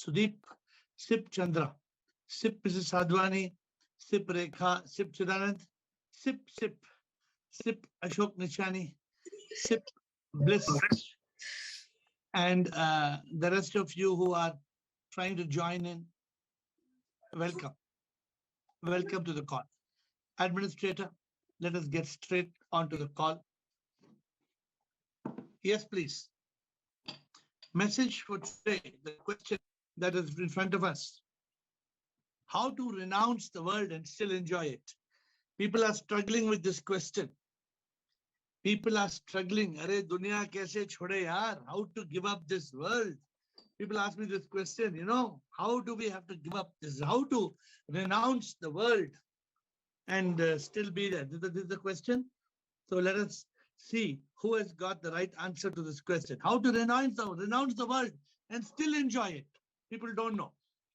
Sudeep, Sip Chandra, Sip Mrs. Sadhwani, Sip Rekha, Sip Chidanand, Sip Ashok Nichani, Sip Bliss, and the rest of you who are trying to join in, welcome. Welcome to the call. Administrator, let us get straight onto the call. Yes, please. Message for today, the question that is in front of us. How to renounce the world and still enjoy it? People are struggling with this question. People are struggling. Arey, dunya kaise chhode yaar? How to give up this world? People ask me this question, you know, how do we have to give up this? How to renounce the world and still be there? This is the question. So let us see who has got the right answer to this question. How to renounce the world and still enjoy it? People don't know.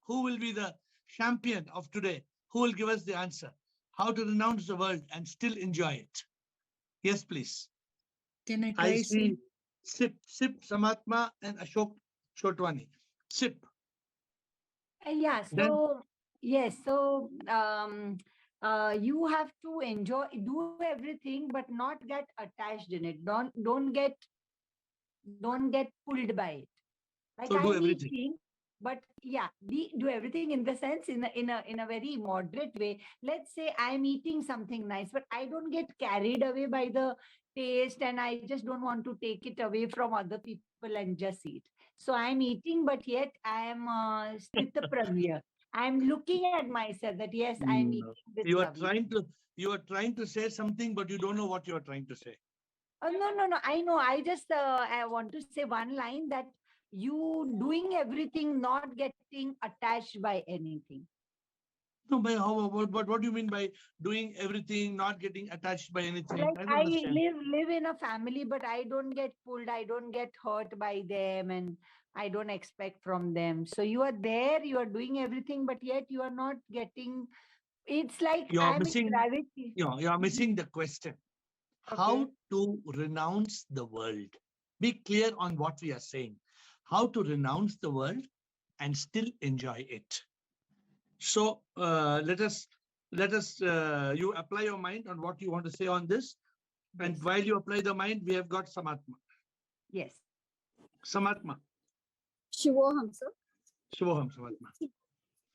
Who will be the champion of today? Who will give us the answer? How to renounce the world and still enjoy it? Yes, please. Can I try? I see Sip Samatma and Ashok Chotwani. Sip. Yeah, so yes, so you have to enjoy, do everything, but not get attached in it. Don't get pulled by it. Like So do everything. Eating, but yeah, do everything in the sense in a very moderate way. Let's say I'm eating something nice, but I don't get carried away by the taste, and I just don't want to take it away from other people and just eat. So I'm eating, but yet I am stithapravya. I'm looking at myself that yes, I'm eating this. You are trying to say something, but you don't know what you are trying to say. Oh, no. I know. I just I want to say one line that you doing everything, not getting attached by anything. No, by what do you mean by doing everything, not getting attached by anything? Like I live in a family, but I don't get pulled, I don't get hurt by them, and I don't expect from them. So you are there, you are doing everything, but yet you are not getting. It's like you are I'm missing. in gravity. You are missing the question. Okay. How to renounce the world? Be clear on what we are saying. How to renounce the world and still enjoy it. So let us you apply your mind on what you want to say on this. Yes. And while you apply the mind, we have got Samatma. Yes. Samatma. Shivoham, sir. Shivoham, Samatma.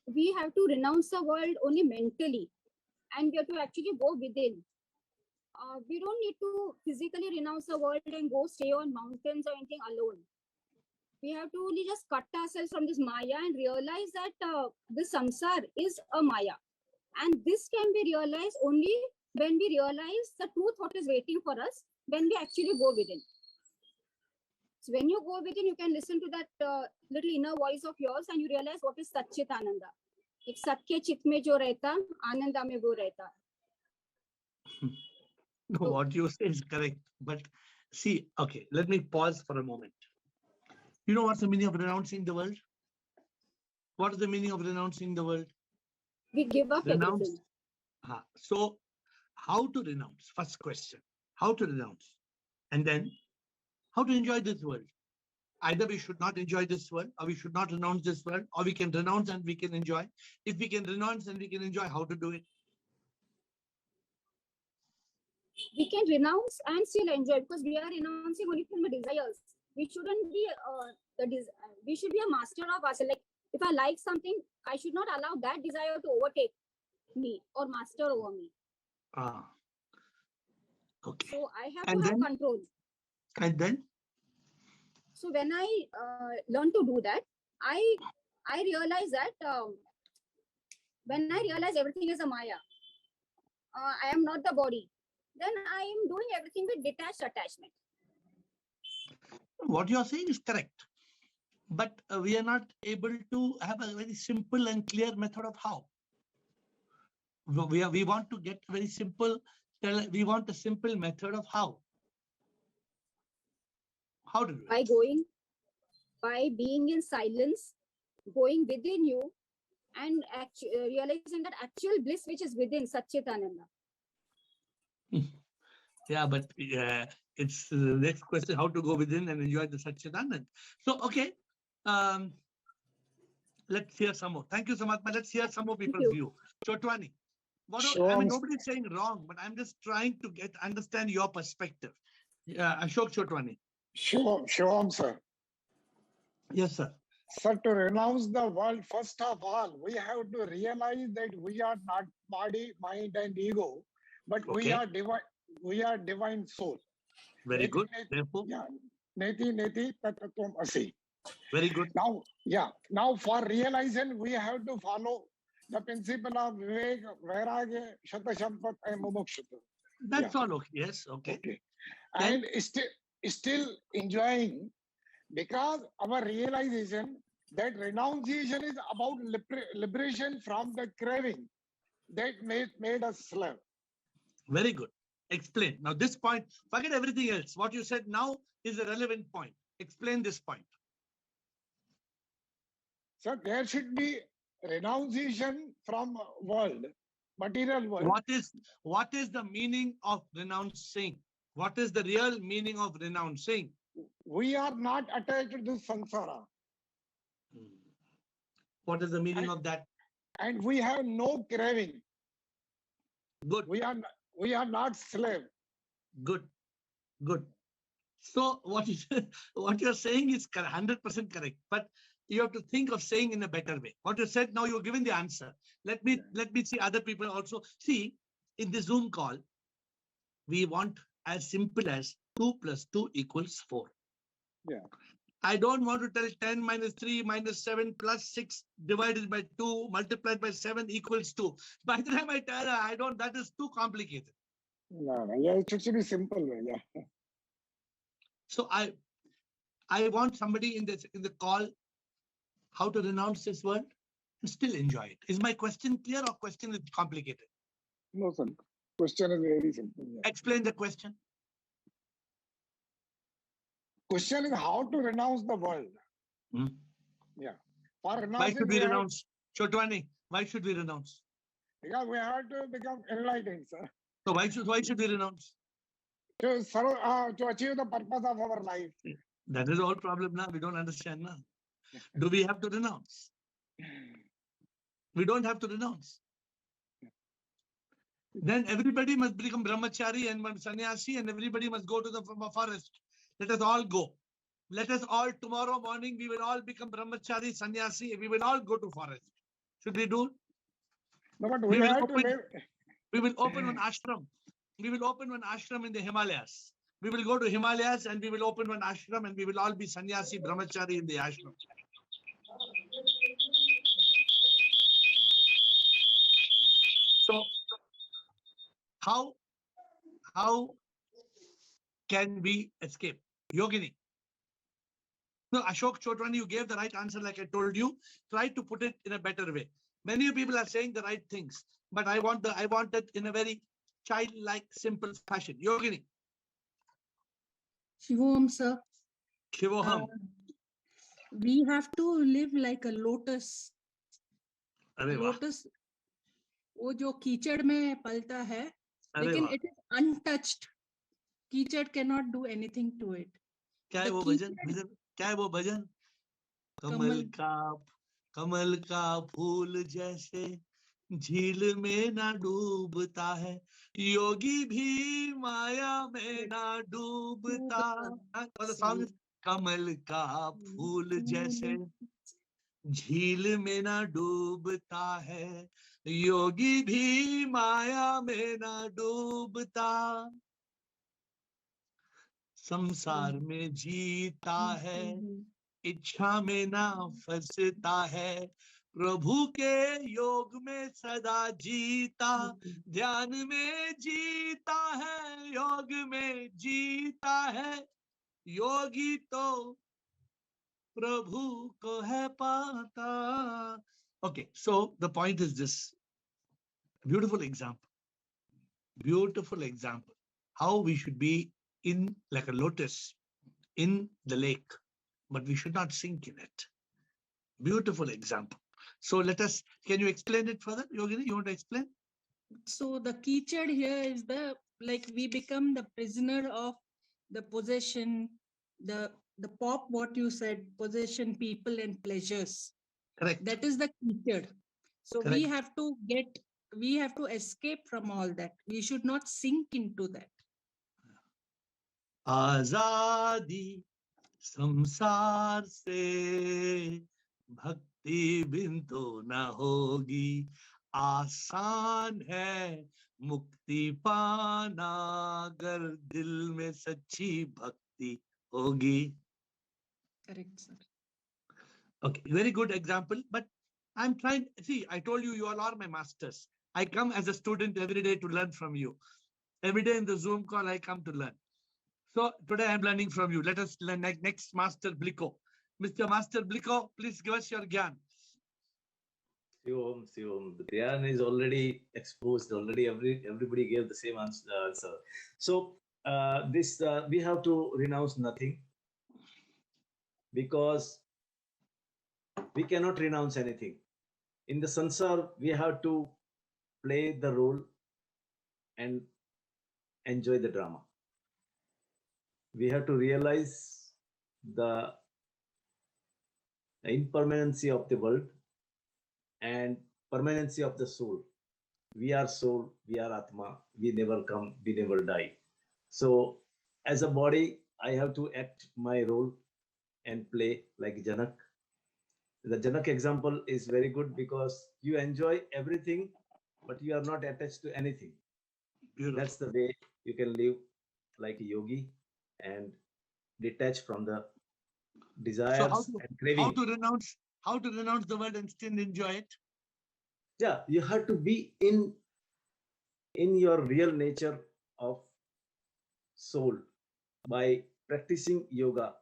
We have to renounce the world only mentally, and we have to actually go within. We don't need to physically renounce the world and go stay on mountains or anything alone. We have to only just cut ourselves from this Maya and realize that this samsar is a Maya. And this can be realized only when we realize the truth, what is waiting for us, when we actually go within. So when you go within, you can listen to that little inner voice of yours and you realize what is Satchit Ananda. Ek Satke Chit mein jo rehta, Ananda mein wo rehta. No, what you say is correct. But see, okay, let me pause for a moment. You know what's the meaning of renouncing the world? What is the meaning of renouncing the world? We give up everything. So, how to renounce? First question. How to renounce? And then, how to enjoy this world? Either we should not enjoy this world, or we should not renounce this world, or we can renounce and we can enjoy. If we can renounce and we can enjoy, how to do it? We can renounce and still enjoy, because we are renouncing only from the desires. We shouldn't be we should be a master of ourselves. Like if I like something, I should not allow that desire to overtake me or master over me. Okay. So I have to have control. And then? So when I learn to do that, I realize that when I realize everything is a Maya, I am not the body, then I am doing everything with detached attachment. What you are saying is correct, but we are not able to have a very simple and clear method of how. We want to get very simple. We want a simple method of how. How to do it? By being in silence, going within you, and realizing that actual bliss which is within Satchitananda. Yeah, but it's the next question, how to go within and enjoy the Satchitananda. So, okay. Let's hear some more. Thank you, Samatma. Let's hear some more people's you. view. Chotwani. I mean, Shivam, nobody's saying wrong, but I'm just trying to understand your perspective. Ashok Chotwani. Shivam, sir. Yes, sir. Sir, to renounce the world, first of all, we have to realize that we are not body, mind, and ego, but we Okay. are divine. We are divine soul. Very Neti- good. neti- Therefore, Yeah, neti neti tatatvam asi. very good. Now, yeah. Now, for realization, we have to follow the principle of Vivek, Vairagya, Shata Shampat, and Mumukshata. That's all okay. Yes, okay. Okay. Then- And still enjoying, because our realization that renunciation is about liberation from the craving that made us slave. Very good. Explain. Now, this point, forget everything else. What you said now is a relevant point. Explain this point. So there should be renunciation from world, material world. What is the meaning of renouncing? What is the real meaning of renouncing? We are not attached to samsara, What is the meaning of that? and we have no craving. Good, We are not slave. good, good. So what you're saying is 100% correct, but you have to think of saying in a better way. What you said now, you're giving the answer. Let me see other people also. See, in the Zoom call, we want as simple as 2 + 2 = 4. Yeah. I don't want to tell 10 - 3 - 7 + 6 divided by 2 multiplied by 7 = 2. By the time I tell her, that is too complicated. No, yeah, it should be simple. Yeah. So I want somebody in the call how to renounce this word and still enjoy it. Is my question clear or question is complicated? No, sir. Question is very simple. Yeah. Explain the question. Question is how to renounce the world. Hmm. Yeah. For Why renouncing, should we renounce? Chotwani, why should we renounce? because we have to become enlightened, sir. So why should we renounce? To achieve the purpose of our life. That is all problem now. We don't understand now. Do we have to renounce? We don't have to renounce. Then everybody must become brahmachari and sannyasi, and everybody must go to the forest. Let us all go. Let us all tomorrow morning, we will all become brahmachari, sannyasi. We will all go to forest. Should we do? No, but we have to live. We will open one ashram. We will open one ashram in the Himalayas. We will go to Himalayas and we will open one ashram and we will all be sannyasi, brahmachari in the ashram. So how can we escape? Yogini. No, Ashok Chotwani, you gave the right answer like I told you. Try to put it in a better way. Many people are saying the right things, but I want it in a very childlike, simple fashion. Yogini. Shivam, sir. Shivoham. We have to live like a lotus. अरे वाह. Lotus, वो जो कीचड़ में पलता है, अरे लेकिन वाह. it is untouched. कीचड़ cannot do anything to it. क्या है The वो भजन? क्या है वो भजन? कमल का फूल जैसे झील में ना डूबता है, योगी भी माया में ना डूबता. कमल का फूल जैसे झील में ना डूबता है, योगी भी माया में ना डूबता. संसार में जीता है, इच्छा में ना फंसता है, प्रभु के योग में सदा जीता, ध्यान में जीता है, योग में जीता है, योगी तो प्रभु को है पाता. Okay, so the point is this. Beautiful example. Beautiful example. How we should be in like a lotus in the lake, but we should not sink in it. Beautiful example. So can you explain it further? Yogini, you want to explain? So the keychad here is we become the prisoner of the possession, the pop, what you said, possession, people and pleasures. Correct. That is the teacher. So we Correct. have to escape from all that. We should not sink into that. आजादी संसार से भक्ति बिन तो न होगी, आसान है मुक्ति पाना अगर दिल में सच्ची भक्ति होगी. Correct, sir. Okay, very good example. But I'm trying, see, I told you, you all are my masters. I come as a student every day to learn from you. Every day in the Zoom call, I come to learn. So today I'm learning from you. Let us learn next Master Bliko. Mr. Master Bliko, please give us your Gyan. Shivam. The Dhyan is already exposed. Already everybody gave the same answer. So we have to renounce nothing, because we cannot renounce anything. In the sansar, we have to play the role and enjoy the drama. We have to realize the impermanency of the world and permanency of the soul. We are soul, we are Atma, we never come, we never die. So as a body, I have to act my role and play like Janak. The Janak example is very good because you enjoy everything, but you are not attached to anything. Beautiful. That's the way you can live like a yogi and detach from the desires So and craving. how to renounce the world and still enjoy it? Yeah, you have to be in your real nature of soul by practicing yoga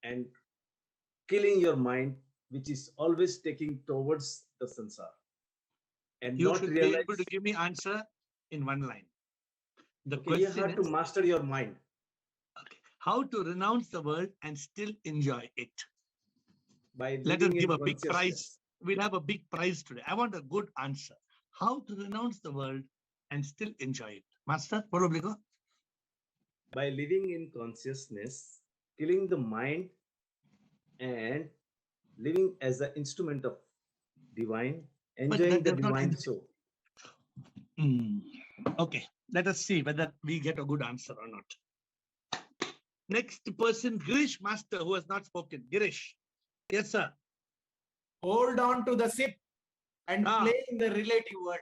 and killing your mind, which is always taking towards the sansar, and You not should realize. be able to give me answer in one line. The Okay, you question have to is, master your mind. okay, how to renounce the world and still enjoy it? By Let us living give in a big prize. consciousness. We'll have a big prize today. I want a good answer. How to renounce the world and still enjoy it? Master, follow Bliko. By living in consciousness, killing the mind, and living as an instrument of divine, enjoying the does not divine end- soul. Okay, let us see whether we get a good answer or not. Next person, Girish Master, who has not spoken. Girish. Yes, sir. Hold on to the sip and play in the relative world.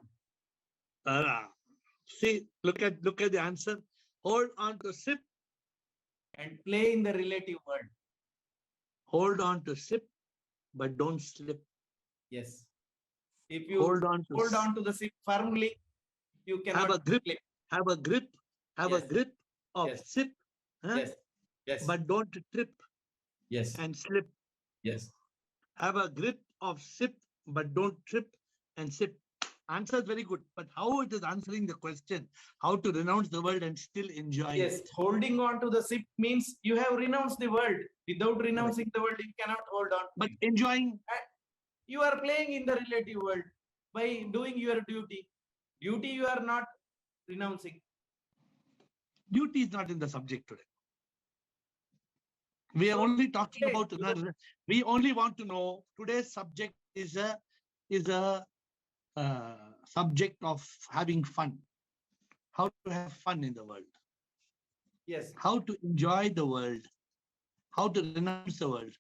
See, look at the answer. Hold on to sip and play in the relative world. Hold on to sip, but don't slip. Yes. If you hold on to the sip firmly, you cannot have a grip. slip. Have a grip. Have Yes. a grip of Yes. sip. Huh? Yes. Yes. But don't trip yes. and slip. Yes. Have a grip of sip, but don't trip and sip. Answer is very good, but how it is answering the question, how to renounce the world and still enjoy Yes. it? Holding on to the sip means you have renounced the world. Without renouncing the world, you cannot hold on to But it. enjoying, You are playing in the relative world by doing your duty. Duty you are not renouncing. duty is not in the subject today. We are only talking about, we only want to know today's subject is a subject of having fun. How to have fun in the world. Yes. How to enjoy the world. How to renounce the world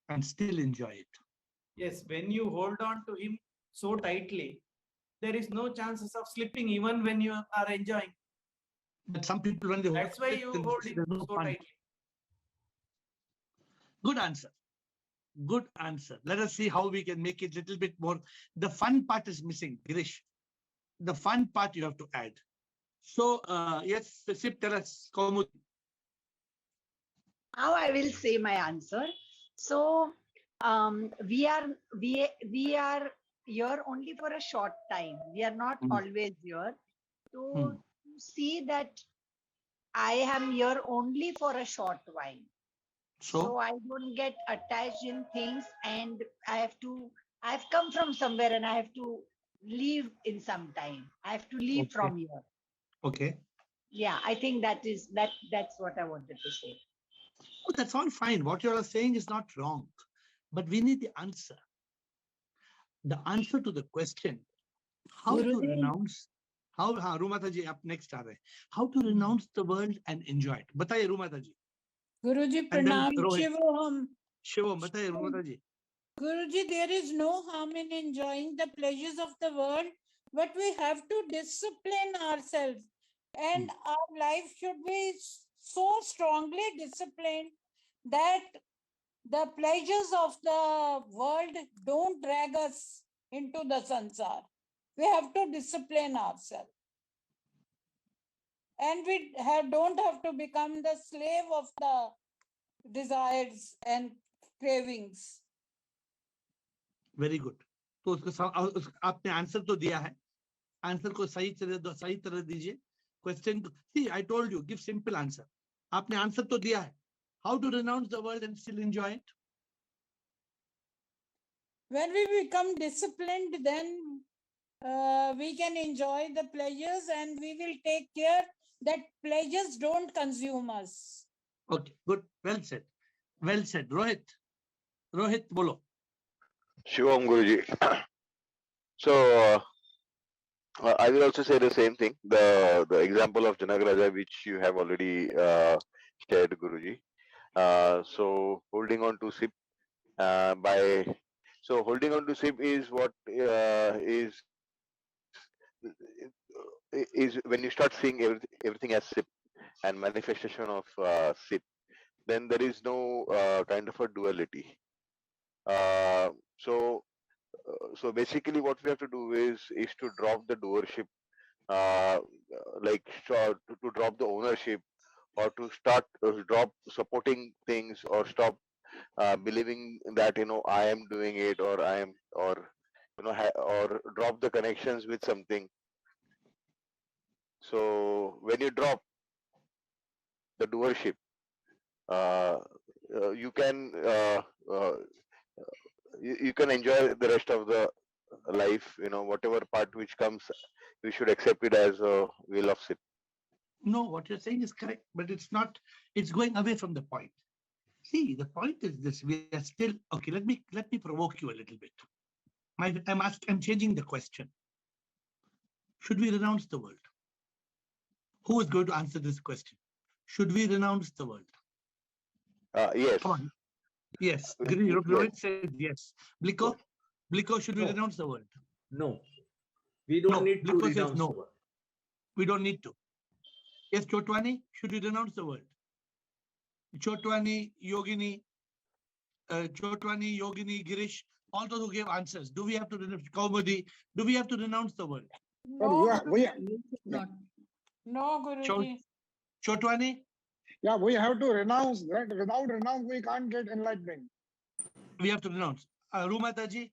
and still enjoy it. Yes, when you hold on to him so tightly, there is no chances of slipping even when you are enjoying. But some people, when they hold That's why you hold him no so fun. tightly. Good answer. Good answer. Let us see how we can make it a little bit more. The fun part is missing, Girish. The fun part you have to add. So, yes, Sip, tell us, Kaumudi. Now I will say my answer. So, we are here only for a short time. We are not always here. To see that I am here only for a short while. So I don't get attached in things, and I've come from somewhere and I have to leave in some time. I have to leave from here. Okay. Yeah, I think that's what I wanted to say. Oh, that's all fine. What you are saying is not wrong, but we need the answer. The answer to the question, how to Guruji. renounce, how, Rumata ji, up next are how to renounce the world and enjoy it. Bataiye, Rumata ji. Guruji, And then pranam, Rohit. Shivoham. Shivam, bataiye, Rumata ji. Guruji, there is no harm in enjoying the pleasures of the world, but we have to discipline ourselves. And our life should be so strongly disciplined that the pleasures of the world don't drag us into the sansar. We have to discipline ourselves. And we don't have to become the slave of the desires and cravings. Very good. तो आपने answer तो दिया है. Answer को सही तरह दीजिए. Question, see, I told you, give simple answer. आपने आंसर तो दिया है. How to renounce the world and still enjoy it? When we become disciplined, then we can enjoy the pleasures, and we will take care that pleasures don't consume us. Okay, good. Well said. Well said. Rohit. Rohit, bolo. Shivam Guruji. So I will also say the same thing. The example of Janagaraja, which you have already shared, Guruji. So holding on to SIP holding on to SIP is what is when you start seeing everything as SIP and manifestation of SIP, then there is no kind of a duality. So basically what we have to do is to drop the doership, to drop the ownership, or to start drop supporting things, or stop believing that I am doing it, or I am, or or drop the connections with something. So when you drop the doership, you can you can enjoy the rest of the life. Whatever part which comes, we should accept it as a will of SIP. No, what you're saying is correct, but it's not. It's going away from the point. See, the point is this: we are still okay. Let me provoke you a little bit. I'm changing the question. Should we renounce the world? Who is going to answer this question? Should we renounce the world? Yes. Come on. Yes. Rohit said yes. Bliko, should we renounce the world? No. We don't need to Bliko says renounce no. the world. We don't need to. Yes, Chotwani, should we renounce the world? Chotwani, Yogini, Girish, all those who gave answers. Do we have to renounce Kaumudi? Do we have to renounce the world? No, Not. no, Guruji. Chotwani? Yeah, we have to renounce. Right? Without renounce, we can't get enlightenment. We have to renounce. Rumataji?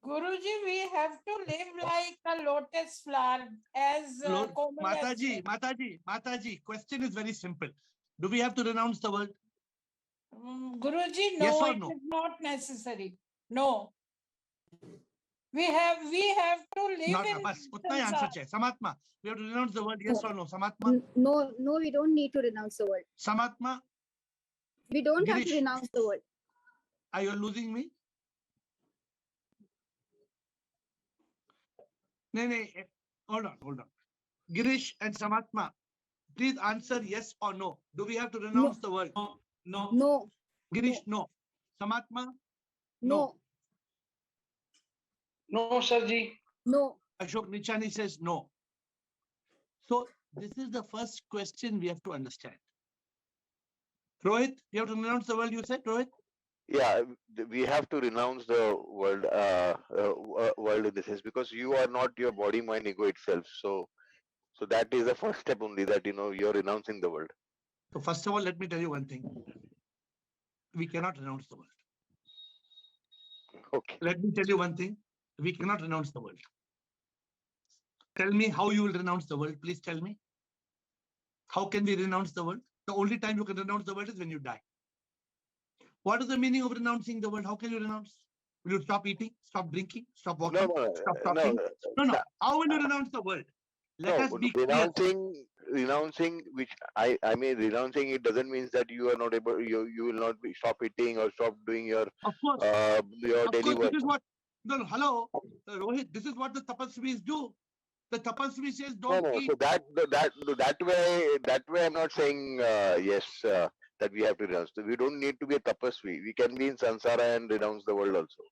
Guruji, we have to live like a lotus flower, as Mataji, question is very simple. Do we have to renounce the world? Guruji, no, yes or it no? is not necessary. No. We have to live not, in answer Samatma, we have to renounce the world, yes or no? Samatma? No, we don't need to renounce the world. Samatma? We don't have Girish, to renounce the world. Are you losing me? No, hold on. Girish and Samatma, please answer yes or no. Do we have to renounce the world? No. Girish, no. Samatma? No. No, Sirji. No. Ashok Nichani says no. So this is the first question we have to understand. Rohit, you have to renounce the world, you said, Rohit? Yeah, we have to renounce the world, world in this sense, because you are not your body, mind, ego itself. So that is the first step only, that you're renouncing the world. So first of all, let me tell you one thing. We cannot renounce the world. Okay. Let me tell you one thing. We cannot renounce the world. Tell me how you will renounce the world. Please tell me. How can we renounce the world? The only time you can renounce the world is when you die. What is the meaning of renouncing the world? How can you renounce? Will you stop eating, stop drinking, stop walking, stop talking? No. How will you renounce the world? Let us be renouncing, which I mean, renouncing it doesn't mean that you are not able, you will not stop eating or stop doing your of course, daily work. No, hello, Rohit, this is what the tapasvis do. The tapasvi says No, don't no. eat. So that way, I'm not saying yes that we have to renounce. We don't need to be a tapasvi. We can be in samsara and renounce the world also.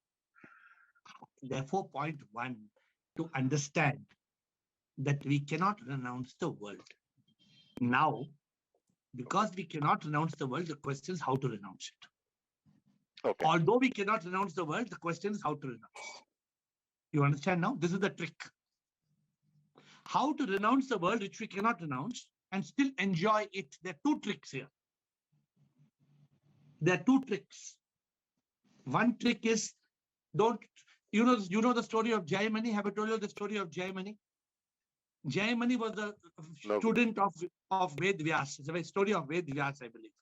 Therefore, point one, to understand that we cannot renounce the world. Now, because we cannot renounce the world, the question is how to renounce it. Okay. Although we cannot renounce the world, the question is how to renounce. You understand now? This is the trick. How to renounce the world which we cannot renounce and still enjoy it. There are two tricks here. There are two tricks. One trick is don't, you know the story of Jayamani? Have I told you the story of Jayamani? Jayamani was a No. student of Ved Vyas. It's a story of Ved Vyas, I believe.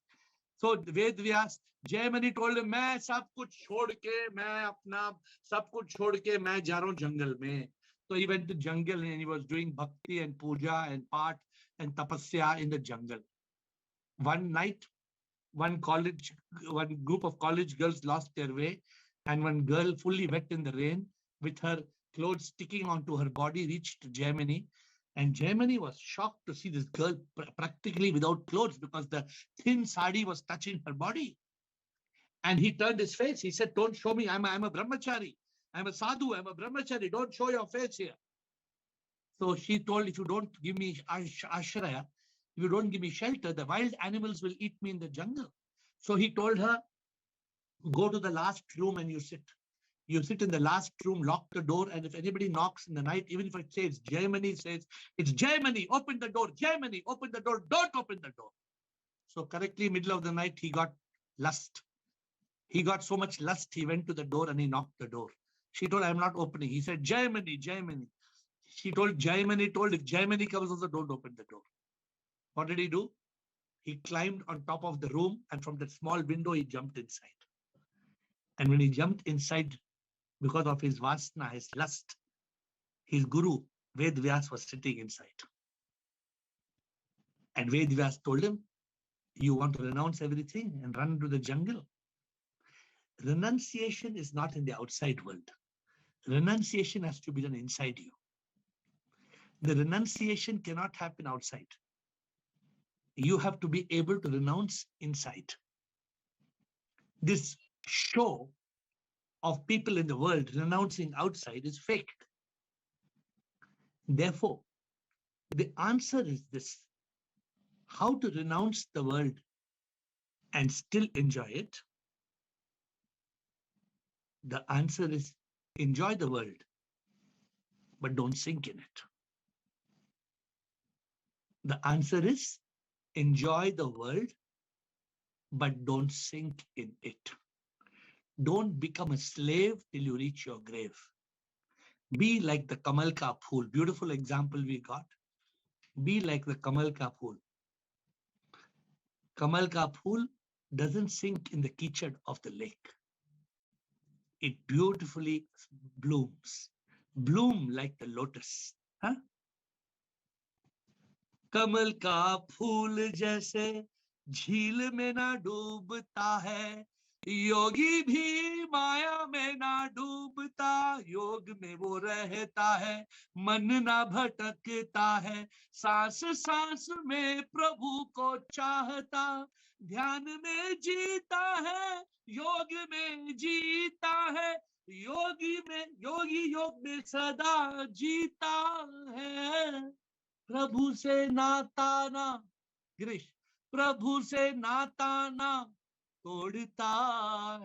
So Ved Vyas, Jayamani told him, मैं सब कुछ छोड़ के, मैं अपना सब कुछ छोड़ के मैं जा रहा हूँ जंगल में. So he went to jungle and he was doing bhakti and puja and part and tapasya in the jungle. One night, one group of college girls lost their way, and one girl fully wet in the rain with her clothes sticking onto her body reached Jayamani. And Jayamani was shocked to see this girl practically without clothes because the thin sari was touching her body. And he turned his face. He said, don't show me. I'm a brahmachari. I'm a sadhu. I'm a brahmachari. Don't show your face here. So she told, if you don't give me ashraya, if you don't give me shelter, the wild animals will eat me in the jungle. So he told her, go to the last room and you sit. You sit in the last room, lock the door, and if anybody knocks in the night, even if it says Jayamani, says, it's Jayamani, open the door, Jayamani, open the door, don't open the door. So correctly, middle of the night, he got lust. He got so much lust, he went to the door and he knocked the door. She told, I'm not opening. He said, Jayamani, Jayamani. She told, Jayamani told, if Jayamani comes also, don't open the door. What did he do? He climbed on top of the room, and from that small window, he jumped inside. And when he jumped inside, because of his vasana, his lust, his guru, Ved Vyas, was sitting inside. And Ved Vyas told him, you want to renounce everything and run to the jungle? Renunciation is not in the outside world. Renunciation has to be done inside you. The renunciation cannot happen outside. You have to be able to renounce inside. This show of people in the world renouncing outside is fake. Therefore, the answer is this: how to renounce the world and still enjoy it? The answer is enjoy the world, but don't sink in it. The answer is enjoy the world, but don't sink in it. Don't become a slave till you reach your grave. Be like the Kamal ka phool. Beautiful example we got. Be like the Kamal ka phool. Kamal ka phool doesn't sink in the kichad of the lake. It beautifully blooms. Bloom like the lotus. Huh? कमल का फूल जैसे झील में ना डूबता है, योगी भी माया में ना डूबता, योग में वो रहता है, मन ना भटकता है, सांस सांस में प्रभु को चाहता, ध्यान में जीता है, योग में जीता है, योगी योग में सदा जीता है। प्रभु से नाता ना, गिरीश, प्रभु से नाता ना तोड़ता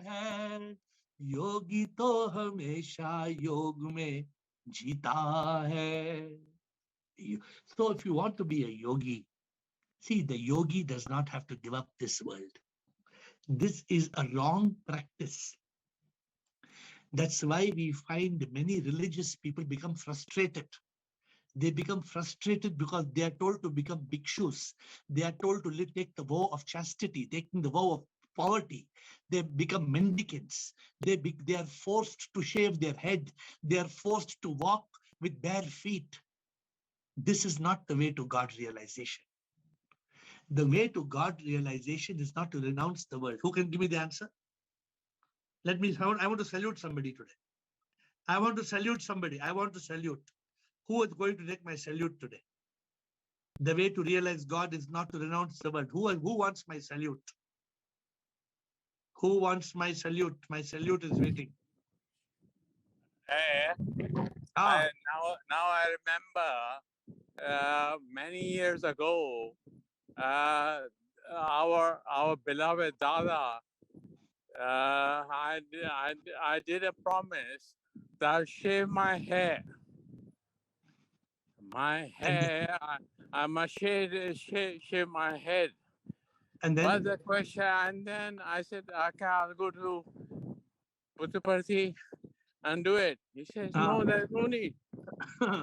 है, योगी तो हमेशा योग में जीता है. So if you want to be a yogi, see, the yogi does not have to give up this world. This is a wrong practice. That's why we find many religious people become frustrated. They become frustrated because they are told to become bhikshus. They are told to take the vow of chastity, taking the vow of poverty. They become mendicants. They are forced to shave their head. They are forced to walk with bare feet. This is not the way to God realization. The way to God realization is not to renounce the world. Who can give me the answer? I want to salute somebody today. I want to salute somebody. I want to salute. Who is going to take my salute today? The way to realize God is not to renounce the world. Who wants my salute? Who wants my salute? My salute is waiting. Now I remember many years ago, our beloved Dada, I did a promise that I'll shave my hair. I must shave my head. And then? What's the question? And then I said, okay, I'll go to Puttaparthi and do it. He says, no, there's no need.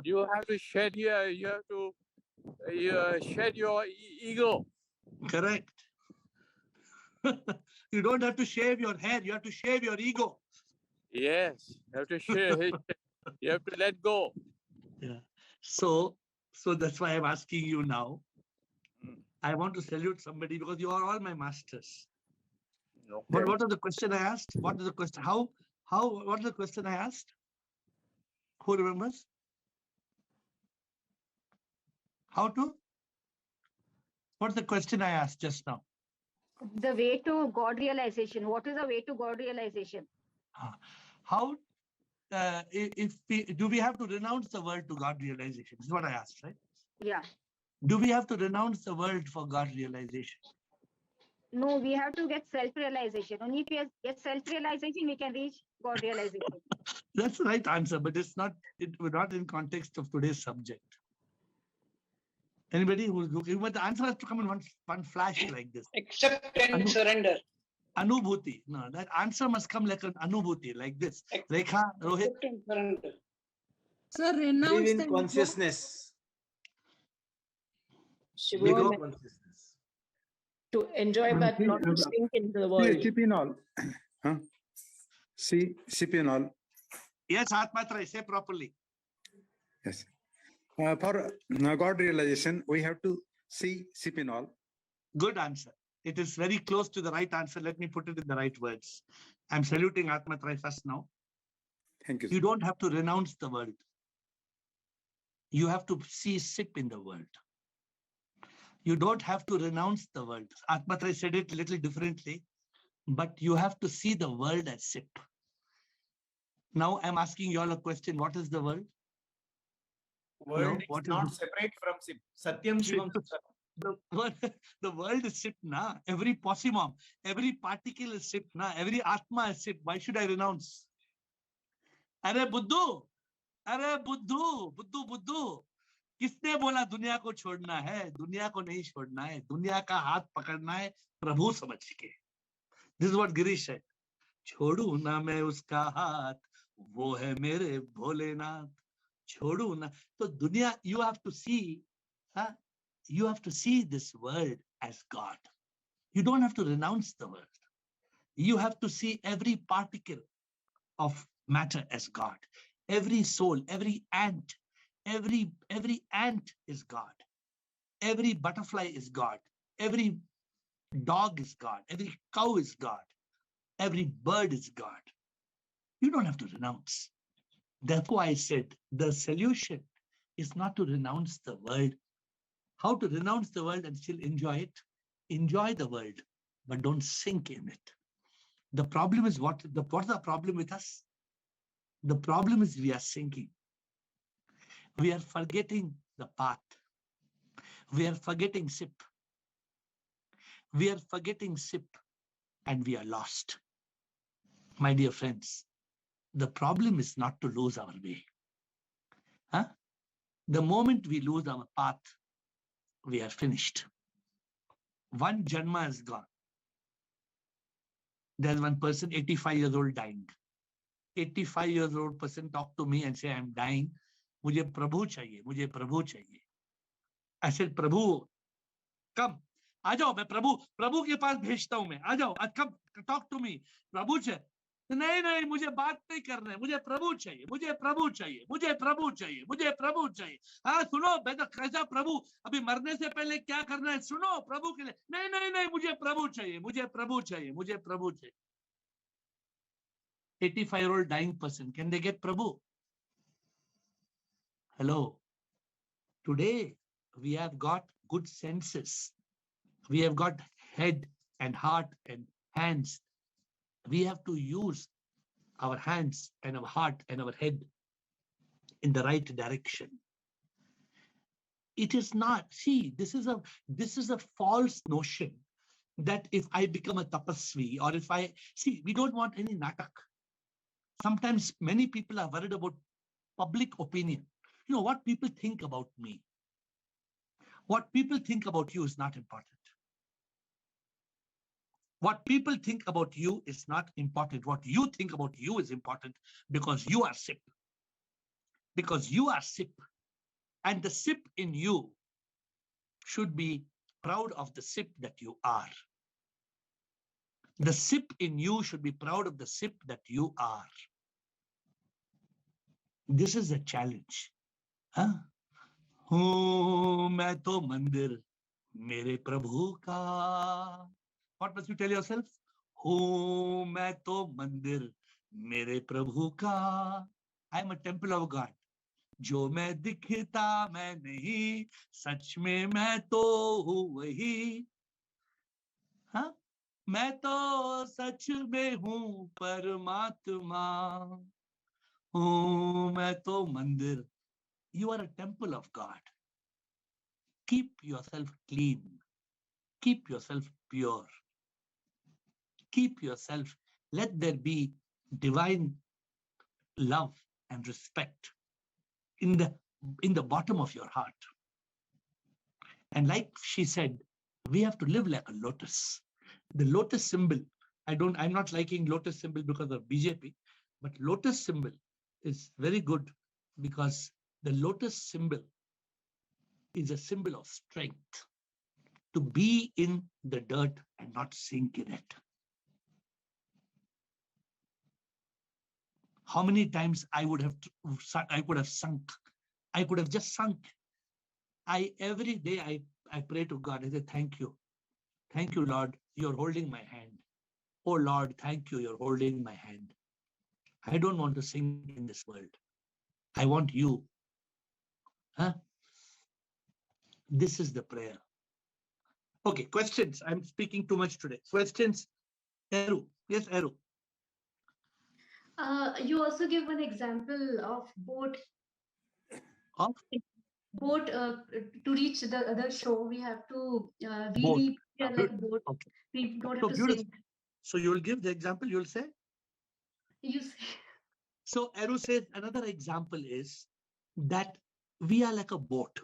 You have to shed your ego. Correct. You don't have to shave your hair. You have to shave your ego. Yes, you have to shave. You have to let go. Yeah. So that's why I'm asking you now. I want to salute somebody because you are all my masters. Okay. But what was the question I asked? What is the question? What is the question I asked? Who remembers? What's the question I asked just now? The way to God realization. What is the way to God realization? How, do we have to renounce the world to God realization? This is what I asked, right? Yeah. Do we have to renounce the world for God realization? No, we have to get self-realization. Only if we get self-realization, we can reach God realization. That's the right answer, but we're not in context of today's subject. Anybody who's looking, but the answer has to come in one flash like this. Accept and surrender. Anubhuti. No, that answer must come like an anubhuti, like this. Rekha, Rohit. Accept and surrender. So renounce Live the in consciousness. Live in consciousness. To enjoy but not to sink into the world. Sip in all. Yes, Atmatra, say properly. Yes. For God realization, we have to see sip in all. Good answer. It is very close to the right answer. Let me put it in the right words. I'm saluting Atmatra first now. Thank you. You don't have to renounce the world. You have to see sip in the world. You don't have to renounce the world. Atmatra said it a little differently, but you have to see the world as sip. Now I'm asking you all a question. What is the world? World is not separate from sip. Satyam Shivam Sutra. The world is sip, na. Every possimum, every particle is sip, na. Every atma is sip. Why should I renounce? अरे बुद्धू किसने बोला दुनिया को छोड़ना है? दुनिया को नहीं छोड़ना है. दुनिया का हाथ पकड़ना है प्रभु समझ के. This is what Girish said. छोड़ू ना मैं उसका हाथ, वो है मेरे भोलेनाथ. छोड़ू ना. तो दुनिया, you have to see, you have to see this world as God. You don't have to renounce the world. You have to see every particle of matter as God. Every soul, every ant is God. Every butterfly is God. Every dog is God. Every cow is God. Every bird is God. You don't have to renounce. Therefore, I said the solution is not to renounce the world. How to renounce the world and still enjoy it? Enjoy the world, but don't sink in it. The problem is what's the problem with us? The problem is we are sinking. We are forgetting the path. We are forgetting sip. We are forgetting sip and we are lost. My dear friends, the problem is not to lose our way. The moment we lose our path, we are finished. One janma is gone. There's one person, 85 years old, dying. 85 years old person talk to me and say, I'm dying. मुझे प्रभु चाहिए, मुझे प्रभु चाहिए. I said, Prabhu, come. आ जाओ, मैं प्रभु के पास भेजता हूं मैं. आ जाओ, come, talk to me. प्रभु चाहिए. नहीं, मुझे बात नहीं करना है. मुझे प्रभु चाहिए, मुझे प्रभु चाहिए, मुझे प्रभु चाहिए, मुझे प्रभु चाहिए. हाँ, सुनो, बेटा, कैसा प्रभु? अभी मरने से पहले क्या करना है? सुनो, प्रभु के लिए. नहीं, मुझे प्रभु चाहिए, मुझे प्रभु चाहिए, मुझे प्रभु चाहिए. 85-year-old dying person, can they get Prabhu? Hello. Today, we have got good senses. We have got head and heart and hands. We have to use our hands and our heart and our head in the right direction. It is not, see, this is a false notion that if I become a tapasvi, or if I, see, we don't want any natak. Sometimes many people are worried about public opinion. You know, what people think about me. What people think about you is not important. What people think about you is not important. What you think about you is important, because you are SIP. Because you are SIP. And the SIP in you should be proud of the SIP that you are. The SIP in you should be proud of the SIP that you are. This is a challenge. Huh? मैं तो मंदिर मेरे प्रभु का. What must you tell yourself? मैं तो मंदिर मेरे प्रभु का. I am a temple of God. जो मैं दिखता मैं नहीं, सच में मैं तो हूँ वही. हाँ, मैं तो सच में हूँ परमात्मा. मैं तो मंदिर. You are a temple of God. Keep yourself clean. Keep yourself pure. Keep yourself. Let there be divine love and respect in the bottom of your heart. And like she said, we have to live like a lotus. The lotus symbol, I'm not liking lotus symbol because of BJP, but lotus symbol is very good because the lotus symbol is a symbol of strength, to be in the dirt and not sink in it. How many times I could have sunk. I could have just sunk. Every day I pray to God. I say, thank you. Thank you, Lord. You're holding my hand. Oh, Lord, thank you. You're holding my hand. I don't want to sink in this world. I want you. Huh? This is the prayer. Okay, questions. I'm speaking too much today. Questions? Eru. Yes, Eru. You also give an example of boat. Of? Boat, to reach the other shore, we have to really prepare like a boat. Okay. We don't So have to beautiful. sink. So you will give the example, you'll say? You say. So Eru says another example is that we are like a boat.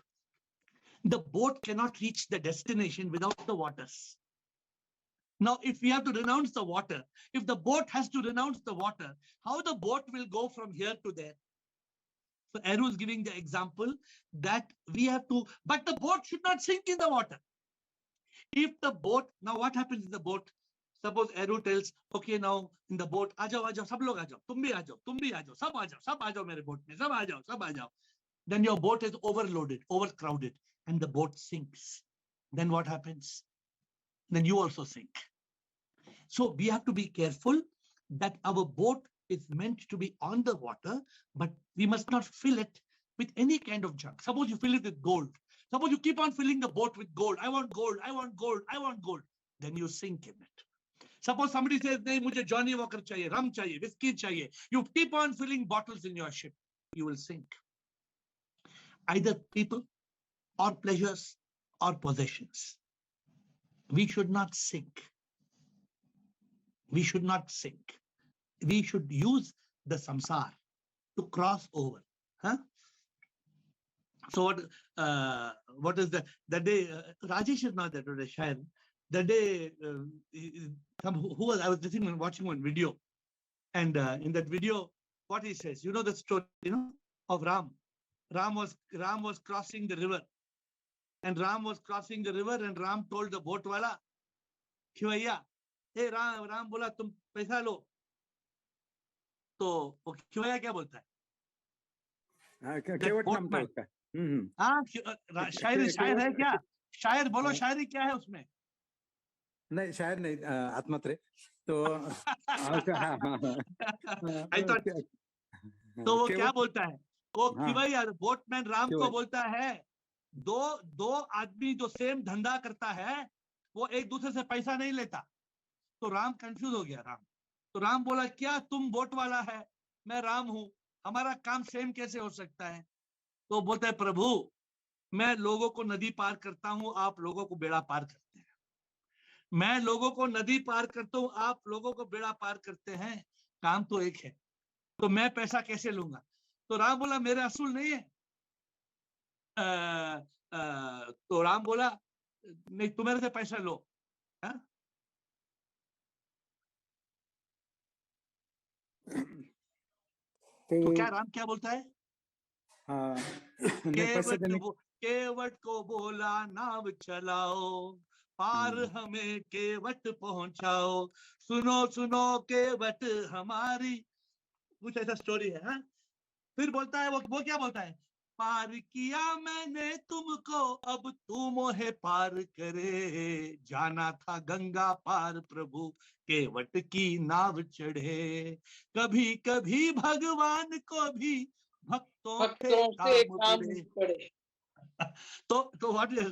The boat cannot reach the destination without the waters. Now, if we have to renounce the water, if the boat has to renounce the water, how the boat will go from here to there? So Eru is giving the example that we have to, but the boat should not sink in the water. If the boat, now what happens in the boat? Suppose Eru tells, okay, now in the boat, aajao, sab log aajao, tum bhi aajao, sab aajao mere boat mein, sab aajao. Then your boat is overloaded, overcrowded, and the boat sinks. Then what happens? Then you also sink. So we have to be careful that our boat is meant to be on the water, but we must not fill it with any kind of junk. Suppose you fill it with gold. Suppose you keep on filling the boat with gold. I want gold, I want gold, I want gold. Then you sink in it. Suppose somebody says, nahi, mujhe Johnny Walker chahiye, rum chahiye, whiskey chahiye. You keep on filling bottles in your ship. You will sink. Either people or pleasures or possessions. We should not sink. We should not sink. We should use the samsar to cross over. Huh? So what is the day? Rajesh is not there today, Shayan. The day I was watching one video, and in that video, what he says, you know the story, of Ram. Ram was crossing the river, and Ram told the boat wala, Khivaiya, hey Ram bola tum paisa lo. तो खिवैया क्या बोलता है? शायर है क्या? शायर बोलो, शायरी क्या है उसमें? नहीं शायर नहीं, आत्मत्रे तो I thought तो वो क्या बोलता है, वो खिवैया बोटमैन राम को बोलता है, दो आदमी जो सेम धंधा करता है वो एक दूसरे से पैसा नहीं लेता। तो राम कंफ्यूज हो गया। तो राम बोला, क्या तुम बोट वाला है, मैं राम हूं, हमारा काम सेम कैसे हो सकता है? तो बोलता है, प्रभु मैं लोगों को नदी पार करता हूं, आप लोगों को बेड़ा पार करते हैं। मैं लोगों को नदी पार करता हूं, आप लोगों को बेड़ा पार करते हैं, काम तो एक है, तो मैं पैसा कैसे लूंगा? तो राम बोला, मेरे असूल नहीं है। तो राम बोला, नहीं तुम मेरे से पैसा लो। तो क्या राम क्या बोलता है? केवट को बोला नाव चलाओ, पार हमें केवट पहुंचाओ, सुनो सुनो केवट हमारी, कुछ ऐसा स्टोरी है। हाँ, फिर बोलता है वो क्या बोलता है, पार किया मैंने तुमको, अब तू मोहे पार करे, जाना था गंगा पार प्रभु, केवट की नाव चढ़े, कभी कभी भगवान को भी भक्तों से काम पड़े। So what is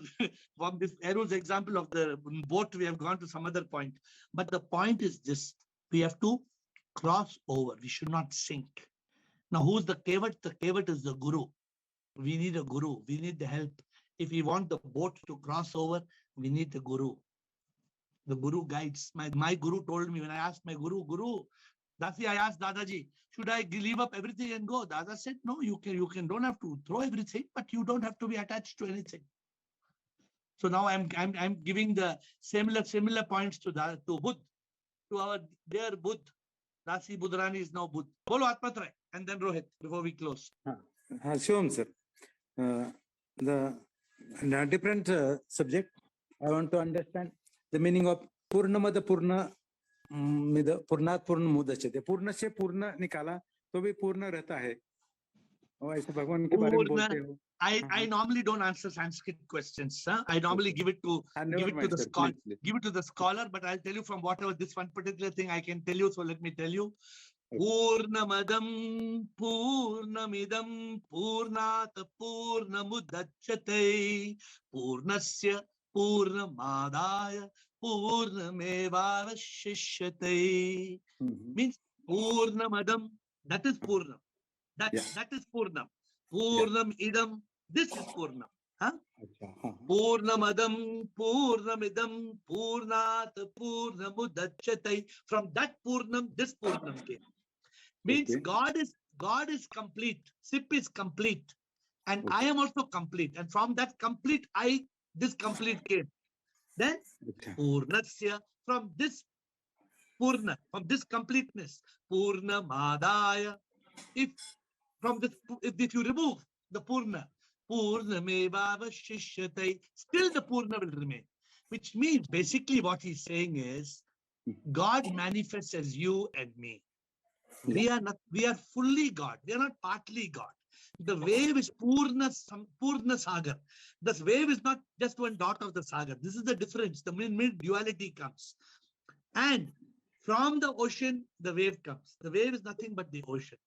from this arrow's example of the boat, we have gone to some other point, but the point is this: we have to cross over. We should not sink. Now, who's the kevat? The kevat is the guru. We need a guru. We need the help. If we want the boat to cross over, we need the guru. The guru guides. My guru told me when I asked my guru, Dasi, I asked Dadaji, should I leave up everything and go? Dada said, no, you can don't have to throw everything, but you don't have to be attached to anything. So now I'm giving the similar points to Buddh, to our dear Buddh. Dasi Budrani is now Buddh. Bolo Atmatra, and then Rohit, before we close. Sure, sir. The different subject, I want to understand the meaning of Purnamada Purna पूर्णात पूर्ण मुदच्यते, पूर्ण से पूर्ण निकाला तो भी पूर्ण रहता है, और ऐसे भगवान के बारे में बोलते हो। I normally don't answer Sanskrit questions. I normally give it to the scholar, but I'll tell you from whatever this one particular thing I can tell you. So let me tell you. Purnamadam Purnamidam Purnat Purnamudachyate Purnasya Purnamadaya Purnamevavashishyate. Means Purnamadam, that is Purnam. That is Purnam. Purnam idam, this is Purnam. Purnamadam Purnamidam Purnat Purnamudachyate. From that Purnam, this Purnam came. Means God is complete. Sip is complete. And I am also complete. And from that complete this complete came. Then Purnasya, from this Purna, from this completeness, Purna Madaya. If you remove the Purna, Purna Mevavashishyate, still the Purna will remain. Which means basically what he's saying is God manifests as you and me. We are fully God. We are not partly God. The wave is Purna Sagar. This wave is not just one dot of the Sagar. This is the difference. The mid-duality comes. And from the ocean, the wave comes. The wave is nothing but the ocean.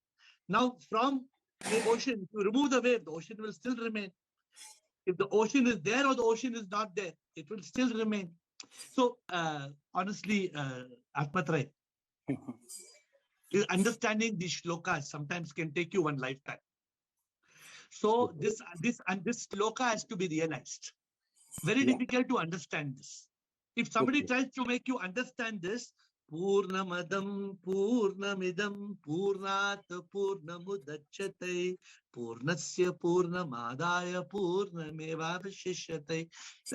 Now, from the ocean, if you remove the wave, the ocean will still remain. If the ocean is there or the ocean is not there, it will still remain. So, honestly, Atmatraya, understanding these shlokas sometimes can take you one lifetime. So this shloka has to be realized. Very difficult to understand this. If somebody tries to make you understand this, Purnamadam Purnamidam Purnat Purnamudachyate Purnasya Purnamadaya Purnamevavashishyate.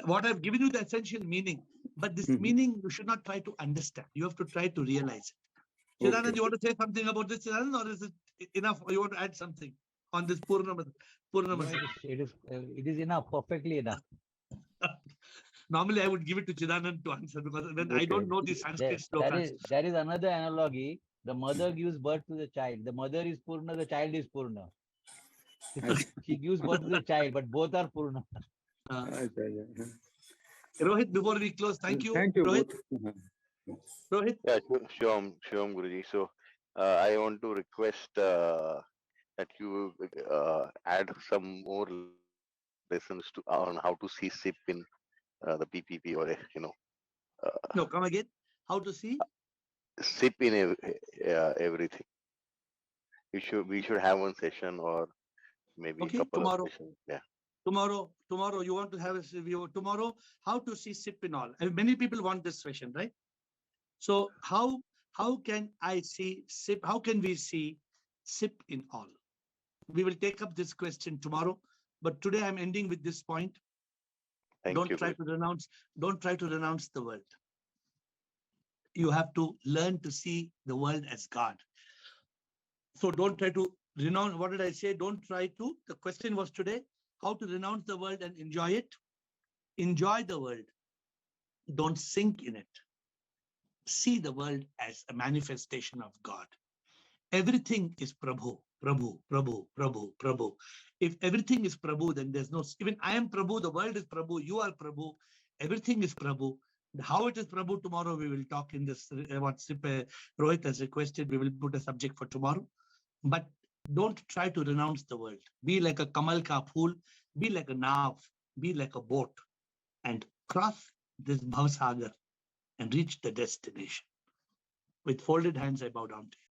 What I've given you the essential meaning, but this meaning you should not try to understand. You have to try to realize it. Chidanand, you want to say something about this, Chidanand, or is it enough? Or you want to add something on this Purnamad? It is enough, perfectly enough. Normally, I would give it to Chidanand to answer because when I don't know the Sanskrit slokas. There is another analogy. The mother gives birth to the child. The mother is Purna, the child is Purna. She gives birth to the child, but both are Purna. Rohit, before we close, thank you. Thank you, Rohit. Rohit? Yeah, Shivam, Guruji. So I want to request that you add some more lessons to on how to see SIP in the PPP or No, come again. How to see? SIP in everything. We should have one session or maybe a Okay, couple of tomorrow. sessions. Yeah. Tomorrow, you want to have a review. Tomorrow, how to see SIP in all. And many people want this session, right? So how can I see SIP? How can we see SIP in all? We will take up this question tomorrow. But today I'm ending with this point. Don't try to renounce the world. You have to learn to see the world as God. So don't try to renounce. What did I say? Don't try to. The question was today, how to renounce the world and enjoy it. Enjoy the world. Don't sink in it. See the world as a manifestation of God. Everything is Prabhu, Prabhu, Prabhu, Prabhu, Prabhu. If everything is Prabhu, then there's no, even I am Prabhu, the world is Prabhu, you are Prabhu, everything is Prabhu. How it is Prabhu tomorrow, we will talk in this, what Rohit has requested, we will put a subject for tomorrow. But don't try to renounce the world. Be like a Kamal ka phool, be like a nav, be like a boat, and cross this Bhavsagar and reach the destination. With folded hands, I bow down to you.